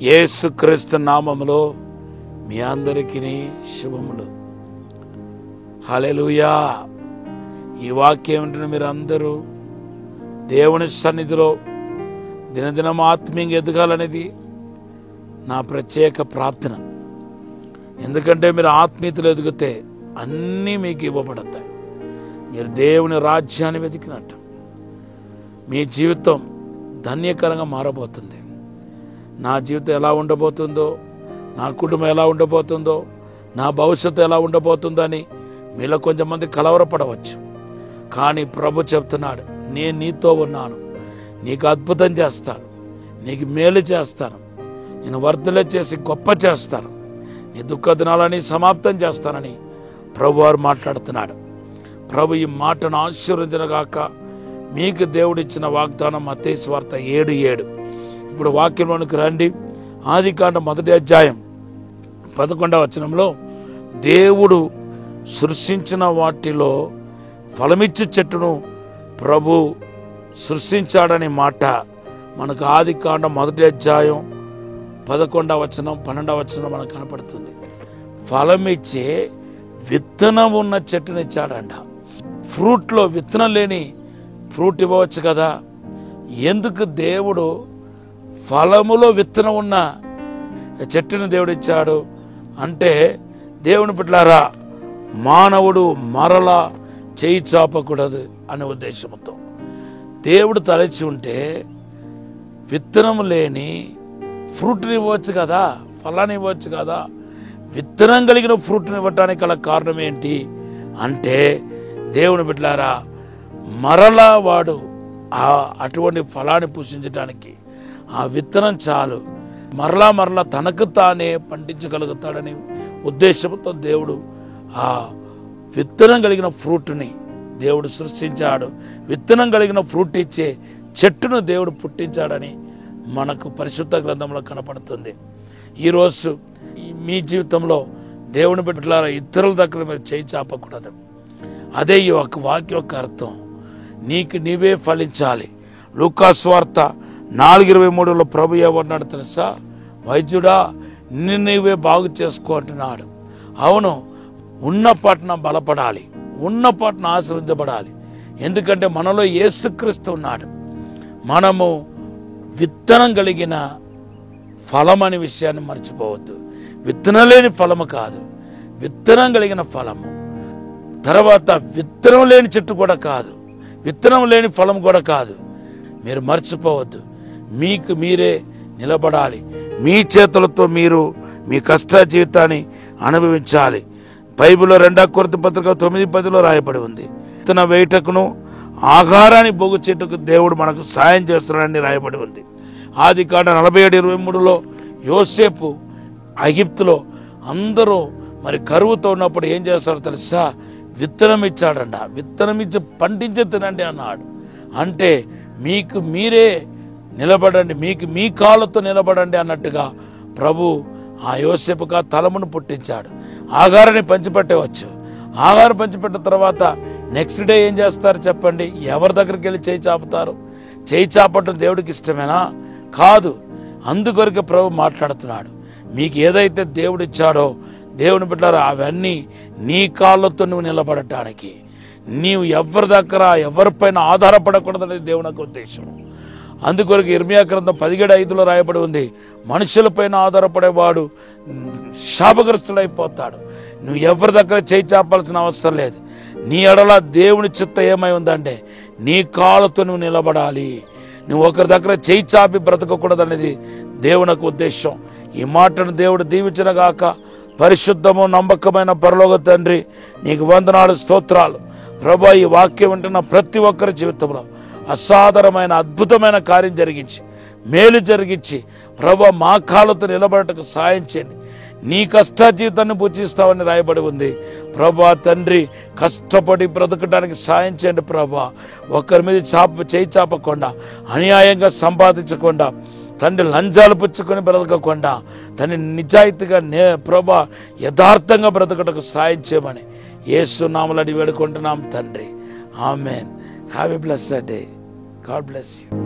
యేసుక్రీస్తు నామములో మీ అందరికీ శుభములు. హల్లెలూయా. ఈ వాక్యం వింటున్న మీరు అందరూ దేవుని సన్నిధిలో దినదినం ఆత్మీయంగా ఎదగాలనేది నా ప్రత్యేక ప్రార్థన. ఎందుకంటే మీరు ఆత్మీయతలు ఎదిగితే అన్నీ మీకు ఇవ్వబడతాయి. మీరు దేవుని రాజ్యాన్ని వెతికినట్టు మీ జీవితం ధన్యకరంగా మారబోతుంది. నా జీవితం ఎలా ఉండబోతుందో, నా కుటుంబం ఎలా ఉండబోతుందో, నా భవిష్యత్తు ఎలా ఉండబోతుందో అని మీలో కొంతమంది కలవరపడవచ్చు. కానీ ప్రభు చెప్తున్నాడు, నేను నీతో ఉన్నాను, నీకు అద్భుతం చేస్తాను, నీకు మేలు చేస్తాను, నేను వర్ధలే చేసి గొప్ప చేస్తాను, నీ దుఃఖ దినాలని సమాప్తం చేస్తానని ప్రభు వారు మాట్లాడుతున్నాడు. ప్రభు ఈ మాటను ఆశీర్వదించగాక. మీకు దేవుడిచ్చిన వాగ్దానం మత్తయి సువార్త 7:7. ఇప్పుడు వాక్యంలోనికి రండి. ఆదికాండం 1వ అధ్యాయం 11వ వచనంలో దేవుడు సృష్టించిన వాటిలో ఫలమిచ్చు చెట్టును ప్రభు సృష్టించాడనే మాట మనకు ఆదికాండం 1వ అధ్యాయం 11వ వచనం 12వ వచనం మనకు కనపడుతుంది. ఫలమిచ్చే విత్తనం ఉన్న చెట్టుని ఇచ్చాడంట. ఫ్రూట్లో విత్తనం లేని ఫ్రూట్ ఇవ్వవచ్చు కదా. ఎందుకు దేవుడు ఫలములో విత్తనం ఉన్న చెట్టుని దేవుడు ఇచ్చాడు అంటే, దేవుని బిడ్డలారా, మానవుడు మరలా చేయి చాపకూడదు అనే ఉద్దేశంతో దేవుడు తలచి ఉంటే విత్తనం లేని ఫ్రూట్ని ఇవ్వచ్చు కదా, ఫలాన్ని ఇవ్వచ్చు కదా. విత్తనం కలిగిన ఫ్రూట్ని ఇవ్వటానికి గల కారణం ఏంటి అంటే, దేవుని బిడ్డలారా, మరలా వాడు అటువంటి ఫలాన్ని పుష్టించడానికి ఆ విత్తనం చాలు, మరలా తనకు తానే పండించగలుగుతాడని ఉద్దేశంతో దేవుడు ఆ విత్తనం కలిగిన ఫ్రూట్ని దేవుడు సృష్టించాడు. విత్తనం కలిగిన ఫ్రూట్ ఇచ్చే చెట్టును దేవుడు పుట్టించాడని మనకు పరిశుద్ధ గ్రంథంలో కనపడుతుంది. ఈరోజు మీ జీవితంలో దేవుని బిడ్డలారా, ఇతరుల దగ్గర మీరు చేయి చాపకూడదు. అదే ఈ ఒక వాక్యం యొక్క అర్థం. నీకు నీవే ఫలించాలి. లూకా సువార్త 4:23లో ప్రభు ఏమన్నాడు తెలుసా? వైద్యుడా, నిన్ను నీవే బాగు చేసుకో అంటున్నాడు. అవును, ఉన్న పట్ల బలపడాలి, ఉన్న పట్ల ఆశ్రయించబడాలి. ఎందుకంటే మనలో యేసుక్రీస్తు ఉన్నాడు. మనము విత్తనం కలిగిన ఫలం అనే విషయాన్ని మర్చిపోవద్దు. విత్తనం లేని ఫలము కాదు, విత్తనం కలిగిన ఫలము. తర్వాత విత్తనం లేని చెట్టు కూడా కాదు, విత్తనం లేని ఫలం కూడా కాదు. మీరు మర్చిపోవద్దు. మీకు మీరే నిలబడాలి. మీ చేతులతో మీరు మీ కష్ట జీవితాన్ని అనుభవించాలి. బైబిల్లో 2 కొరింథీ పత్రిక 9:10లో రాయబడి ఉంది, విత్తన వేయుటకును ఆహారాన్ని బొగ్గు చెట్టుకు దేవుడు మనకు సాయం చేస్తున్నాడని రాయబడి ఉంది. ఆదికాండం 47:23లో యోసేపు ఐగుప్తులో అందరూ మరి కరువుతో ఉన్నప్పుడు ఏం చేస్తాడో తెలుసా? విత్తనం ఇచ్చాడంట. విత్తనం ఇచ్చి పండించి తినండి అన్నాడు. అంటే మీకు మీరే నిలబడండి, మీకు మీ కాళ్ళతో నిలబడండి అన్నట్టుగా ప్రభు ఆ యోసేపుగా తలమును పుట్టించాడు. ఆహారాన్ని పంచిపెట్టవచ్చు. ఆహారం పంచిపెట్టిన తర్వాత నెక్స్ట్ డే ఏం చేస్తారు చెప్పండి? ఎవరి దగ్గరికి వెళ్ళి చేయి చాపుతారు? చేయి చాపటం దేవుడికి ఇష్టమేనా? కాదు. అందుకొరకు ప్రభు మాట్లాడుతున్నాడు. మీకు ఏదైతే దేవుడు ఇచ్చాడో, దేవుని బిడ్డలారా, అవన్నీ నీ కాళ్ళతో నువ్వు నిలబడటానికి, నీవు ఎవరి దగ్గర ఎవరిపైన ఆధారపడకూడదనేది దేవునికి ఉద్దేశం. అందుకొరకు ఇర్మియా గ్రంథం 17:5లో రాయబడి ఉంది, మనుషులపైన ఆధారపడేవాడు శాపగ్రస్తుడైపోతాడు. నువ్వు ఎవరి దగ్గర చేయి చాపాల్సిన అవసరం లేదు. నీ ఎడల దేవుని చిత్తం ఏమై ఉందంటే, నీ కాళ్ళతో నువ్వు నిలబడాలి. నువ్వు ఒకరి దగ్గర చేయి చాపి బ్రతకకూడదు అనేది దేవునికి ఉద్దేశం. ఈ మాటను దేవుడు దీవించనగాక. పరిశుద్ధము నమ్మకమైన పరలోక తండ్రి, నీకు వందనాలు, స్తోత్రాలు ప్రభా. ఈ వాక్యం వింటున్న ప్రతి ఒక్కరి జీవితంలో అసాధారణమైన అద్భుతమైన కార్యం జరిగించి, మేలు జరిగించి ప్రభా, మా కాళ్ళతో నిలబడటకు సాయం చేయండి. నీ కష్ట జీవితాన్ని పూజిస్తావని రాయబడి ఉంది ప్రభా. తండ్రి, కష్టపడి బ్రతకడానికి సాయం చేయండి ప్రభా. ఒకరి మీద చేయి చాపకుండా, అన్యాయంగా సంపాదించకుండా, తండ్రి లంచాలు పుచ్చుకొని బ్రతకకుండా, తండ్రి నిజాయితీగా ప్రభా యథార్థంగా బ్రతకటకు సాయం చేయమని యేసు నామములో వేడుకుంటున్నాం తండ్రి. ఆమేన్. Have a blessed day. God bless you.